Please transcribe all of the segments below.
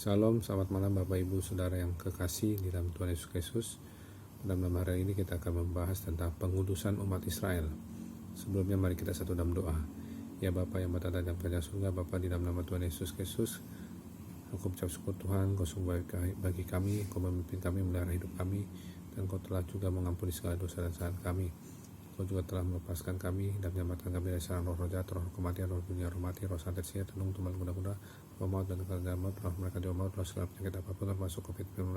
Salam, selamat malam Bapak Ibu Saudara yang kekasih di dalam Tuhan Yesus Kristus. Pada malam hari ini kita akan membahas tentang pengudusan umat Israel. Sebelumnya mari kita satu dalam doa. Ya Bapa yang berada dalam kerajaan surga, Bapa di dalam nama Tuhan Yesus Kristus, aku ucap syukur Tuhan, Kau sungguh baik bagi kami, Kau memimpin kami, memelihara hidup kami, dan Kau telah juga mengampuni segala dosa dan kesalahan kami. Kau juga telah melepaskan kami dan menyelamatkan kami dari serangan roh jahat, roh kematian, roh dunia, roh mati, roh santet sia, tenung, tumbal, kuda-kuda, roh maut dan kerajaan maut, roh mereka di maut, roh segala penyakit apapun termasuk COVID-19,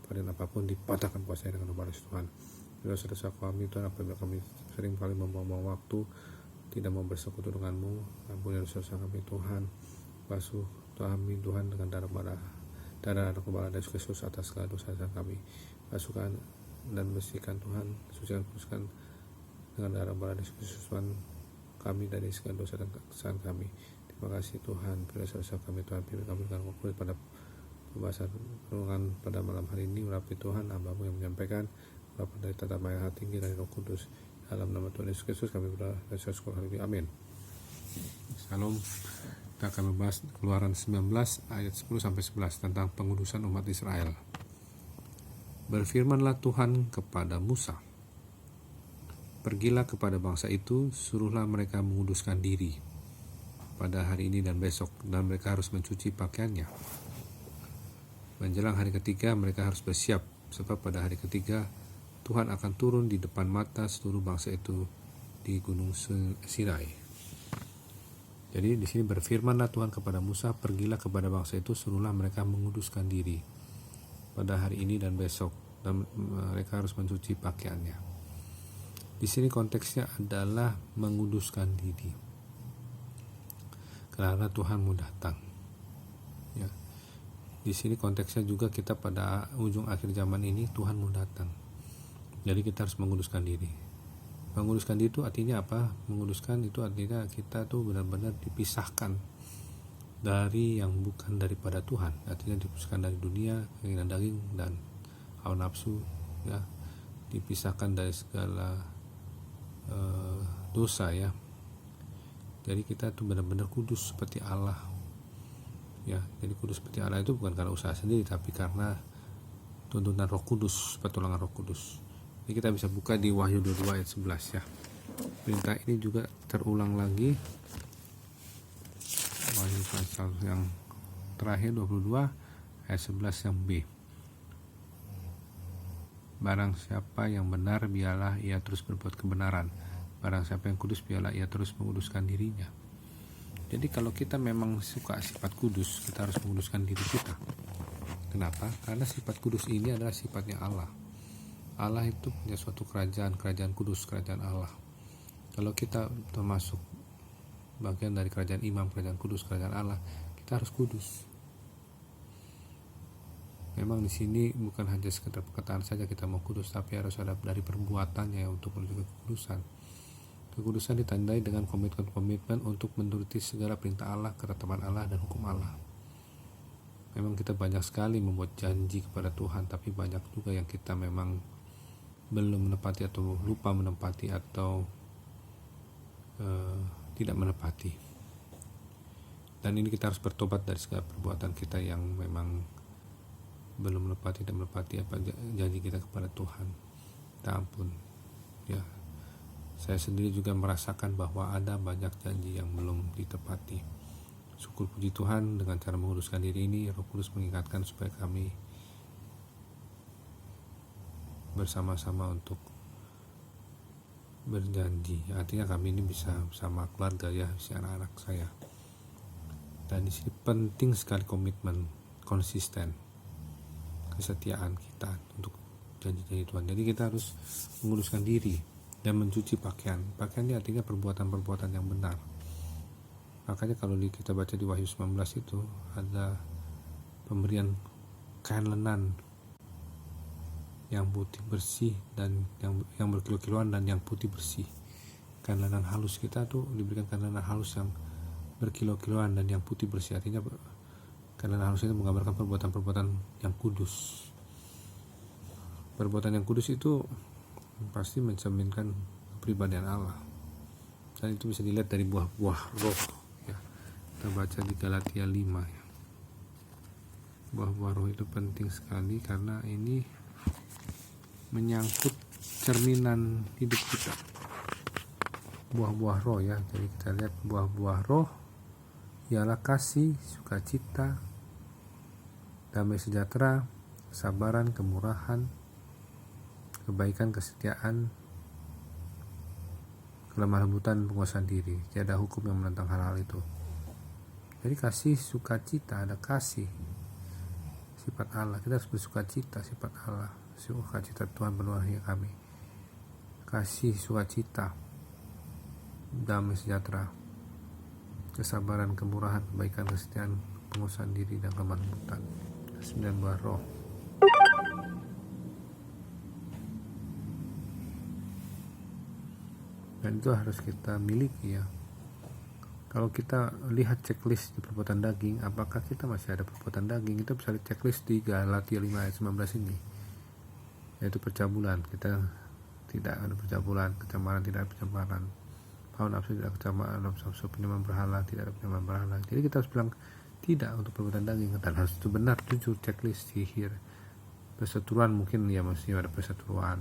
varian apapun dipatahkan kuasanya dengan nama Yesus Tuhan. Dosa-dosa kami Tuhan, apabila kami sering kali membuang waktu, tidak mau bersekutu denganmu, ampuni dosa-dosa kami Tuhan. Basuh kami Tuhan dengan darah anak kepala Yesus Kristus atas segala dosa-dosa kami. Basuhkan dan bersihkan Tuhan, sucikan kuduskan dengan darah Yesus Kristus Tuhan kami dari segala dosa dan kesalahan kami. Terima kasih Tuhan, dosa-dosa kami Tuhan, pimpin kami dengan kulit pada pembahasan renungan pada malam hari ini. Urapi Tuhan, hamba-Mu yang menyampaikan, urapi dari tata maya hati tinggi dari Roh Kudus. Dalam nama Tuhan Yesus Kristus kami berdoa dan syukur hari ini. Amin. Salam. Kita akan membahas Keluaran 19 ayat 10-11 tentang pengudusan umat Israel. Berfirmanlah Tuhan kepada Musa, pergilah kepada bangsa itu, suruhlah mereka menguduskan diri pada hari ini dan besok, dan mereka harus mencuci pakaiannya. Menjelang hari ketiga mereka harus bersiap, sebab pada hari ketiga Tuhan akan turun di depan mata seluruh bangsa itu di Gunung Sinai. Jadi di sini berfirmanlah Tuhan kepada Musa, pergilah kepada bangsa itu, suruhlah mereka menguduskan diri pada hari ini dan besok, dan mereka harus mencuci pakaiannya. Di sini konteksnya adalah menguduskan diri, karena Tuhan mau datang. Ya. Di sini konteksnya juga kita pada ujung akhir zaman ini Tuhan mau datang. Jadi kita harus menguduskan diri. Menguduskan diri itu artinya apa? Menguduskan itu artinya kita tuh benar-benar dipisahkan dari yang bukan daripada Tuhan. Artinya dipisahkan dari dunia, keinginan daging dan hawa nafsu. Ya. Dipisahkan dari segala dosa ya. Jadi kita tuh benar-benar kudus seperti Allah ya. Jadi kudus seperti Allah itu bukan karena usaha sendiri, tapi karena tuntunan Roh Kudus, pertolongan Roh Kudus. Jadi kita bisa buka di Wahyu 22 ayat 11 ya. Perintah ini juga terulang lagi Wahyu pasal yang terakhir 22 ayat 11 yang B. Barang siapa yang benar, biarlah ia terus berbuat kebenaran. Barang siapa yang kudus, biarlah ia terus menguduskan dirinya. Jadi kalau kita memang suka sifat kudus, kita harus menguduskan diri kita. Kenapa? Karena sifat kudus ini adalah sifatnya Allah. Allah itu punya suatu kerajaan kudus, kerajaan Allah. Kalau kita termasuk bagian dari kerajaan imam, kerajaan kudus, kerajaan Allah, kita harus kudus. Memang di sini bukan hanya sekedar perkataan saja kita mau kudus, tapi harus ada dari perbuatannya untuk menuju kekudusan. Kekudusan ditandai dengan komitmen untuk menuruti segala perintah Allah, ketetapan Allah, dan hukum Allah. Memang kita banyak sekali membuat janji kepada Tuhan, tapi banyak juga yang kita memang belum menepati atau lupa menepati atau tidak menepati. Dan ini kita harus bertobat dari segala perbuatan kita yang memang belum tidak menepati apa janji kita kepada Tuhan. Kita ampun ya. Saya sendiri juga merasakan bahwa ada banyak janji yang belum ditepati. Syukur puji Tuhan, dengan cara menguduskan diri ini Roh Kudus mengingatkan supaya kami bersama-sama untuk berjanji. Artinya kami ini bisa bersama keluarga ya, si anak-anak saya. Dan di sini penting sekali komitmen, konsisten, kesetiaan kita untuk janji-janji Tuhan. Jadi kita harus menguduskan diri dan mencuci pakaian. Pakaian ini artinya perbuatan-perbuatan yang benar. Makanya kalau kita baca di Wahyu 19 itu ada pemberian kain lenan yang putih bersih dan yang berkilau-kilauan dan yang putih bersih. Kain lenan halus, kita tuh diberikan kain lenan halus yang berkilau-kilauan dan yang putih bersih. Artinya karena halus itu menggambarkan perbuatan-perbuatan yang kudus. Perbuatan yang kudus itu pasti mencerminkan kepribadian Allah. Dan itu bisa dilihat dari buah-buah roh ya. Kita baca di Galatia 5 ya. buah-buah roh itu penting sekali karena ini menyangkut cerminan hidup kita. Buah-buah roh ya, jadi kita lihat buah-buah roh ialah kasih, sukacita, damai sejahtera, kesabaran, kemurahan, kebaikan, kesetiaan, kelemah lembutan, penguasaan diri. Tiada hukum yang menentang hal-hal itu. Jadi kasih, sukacita, ada kasih, sifat Allah. Kita harus bersukacita, sifat Allah. Sukacita Tuhan penuhi kami. Kasih, sukacita, damai sejahtera, kesabaran, kemurahan, kebaikan, kesetiaan, penguasaan diri, dan kelemah lembutan. 9 buah roh. Dan itu harus kita miliki ya. Kalau kita lihat checklist di perbuatan daging, apakah kita masih ada perbuatan daging? Kita bisa lihat checklist di Galatia 5 ayat 19 ini, yaitu percabulan. Kita tidak ada percabulan, kecemaran tidak ada pencemaran, hawa nafsu tidak kecemaran, nafsu penyembahan berhala tidak ada penyembahan berhala. Jadi kita harus bilang tidak untuk perbuatan daging, dan harus itu benar, jujur, checklist, sihir, perseteruan. Mungkin ya masih ada perseteruan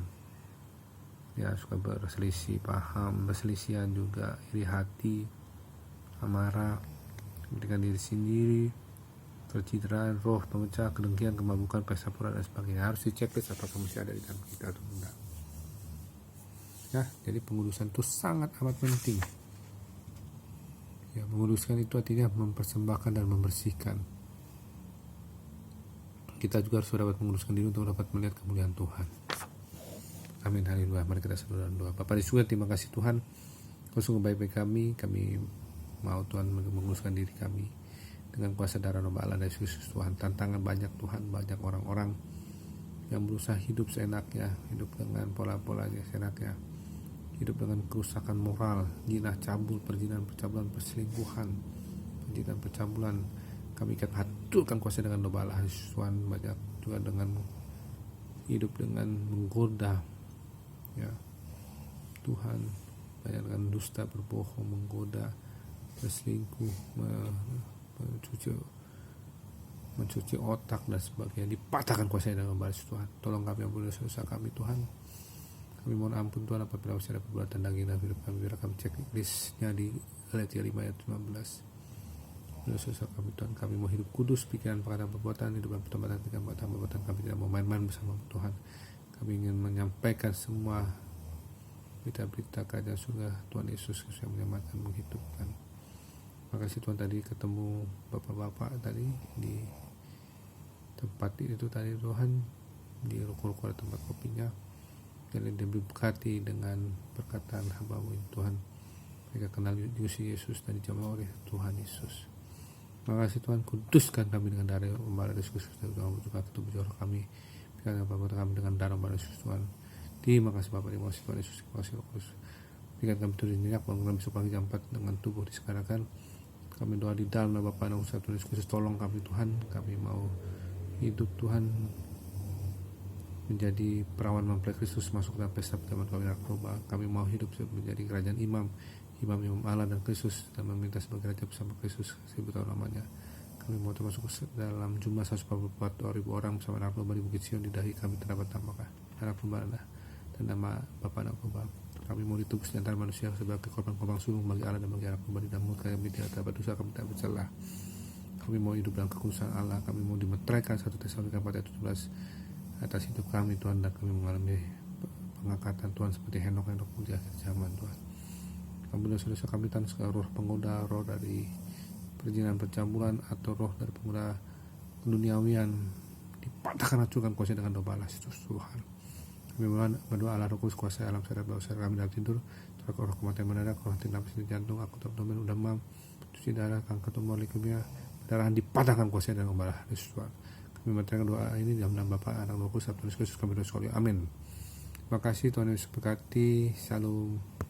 ya, suka berselisih paham, perselisihan juga, iri hati, amarah, kepentingan diri sendiri, percitraan, roh pemecah, kedengkian, kemabukan, pesta pora, dan sebagainya. Harus diceklis apakah masih ada di dalam kita atau tidak ya. Jadi pengudusan itu sangat amat penting ya. Menguduskan itu artinya mempersembahkan dan membersihkan. Kita juga harus dapat menguduskan diri untuk dapat melihat kemuliaan Tuhan. Amin, haleluya. Mari kita sedang doa. Bapa di surga, terima kasih Tuhan, Kau sungguh baik-baik kami mau Tuhan menguduskan diri kami dengan kuasa darah Bapa Allah dan Yesus Tuhan. Tantangan banyak Tuhan, banyak orang-orang yang berusaha hidup seenaknya, hidup dengan pola-polanya seenaknya, hidup dengan kerusakan moral, zina, cabul, perjinahan, percabulan, perselingkuhan, penjinan, percabulan. Kami akan hancurkan kuasa dengan Bapa Allah Yesus Tuhan. Banyak juga dengan hidup dengan menggoda ya Tuhan, banyak dengan dusta, berbohong, menggoda, berselingkuh, mencuci otak dan sebagainya. Dipatahkan kuasanya dengan balas Tuhan. Tolong kami ampuni dosa kami Tuhan. Kami mohon ampun Tuhan apabila masih ada perbuatan daging dalam hidup kami. Biar kami cek listnya di Galatia 5 ayat 19. Dosa kami Tuhan. Kami mau hidup kudus, pikiran, perkataan, perbuatan, hidup dalam perbuatan kami tidak mau main-main bersama Tuhan. Kami ingin menyampaikan semua berita-berita kerajaan surga Tuhan Yesus yang menyelamatkan, menghidupkan. Makasih Tuhan, tadi ketemu bapak-bapak tadi di tempat itu tadi Tuhan, di ruko-ruko tempat kopinya. Dan diberkati dengan perkataan hamba-Mu Tuhan. Mereka kenal Yesus dan dijamah oleh Tuhan Yesus. Makasih Tuhan, kuduskan kami dengan darah Bapa Yesus Kristus dan juga ketubuh jiwa kami. Biarkan Bapa kami dengan darah Bapa Yesus Tuhan. Terima kasih Bapa, terima kasih Tuhan Yesus, terima kasih Roh Kudus. Biarkan kami turun nyenyak bangun besok pagi jam 4 dengan tubuh disegerakan. Kami doa di dalam nama Bapa dan Tuhan Yesus Kristus. Tolong kami Tuhan, kami mau hidup Tuhan menjadi perawan mempelai Kristus, masuk dalam pesta perjamuan kami narkoba. Kami mau hidup menjadi kerajaan imam Allah dan Kristus, dan meminta sebagai raja bersama Kristus 1000 tahun lamanya. Kami mau termasuk dalam jumlah 144.000 orang bersama narkoba di Bukit Sion. Di dahi kami terdapat narkoba dan nama Bapa narkoba. Kami mau ditebus di antara manusia sebagai korban sulung bagi Allah dan bagi narkoba. Di dalam mulut kami tidak terdapat dosa, kami tidak bercelah. Kami mau hidup dalam kekudusan Allah. Kami mau dimeteraikan 1 Tesalonika 4 ayat 17 atas hidup kami Tuhan, dan kami mengalami pengangkatan Tuhan seperti Henok di akhir zaman Tuhan. Kami dosa-dosa kami Tuhan, segala roh penggoda, roh dari perjinahan, percabulan, atau roh dari penggoda keduniawian dipatahkan, hancurkan kuasa dengan doa balas Tuhan. Kami berdoa Allah Roh Kudus kuasa alam sadar bawah sadar kami dalam tidur, terhadap roh kematian mendadak, roh henti nafas di jantung, aku abdomen, udah demam, cuci darah, kanker, tumor, leukemia, pendarahan dipatahkan kuasa dengan doa balas Tuhan. Kami mengerjakan doa ini dalam nama Bapa, Anak, Roh Kudus, Tuhan Yesus kami doa sekali. Amin. Terima kasih Tuhan Yesus berkati. Shalom.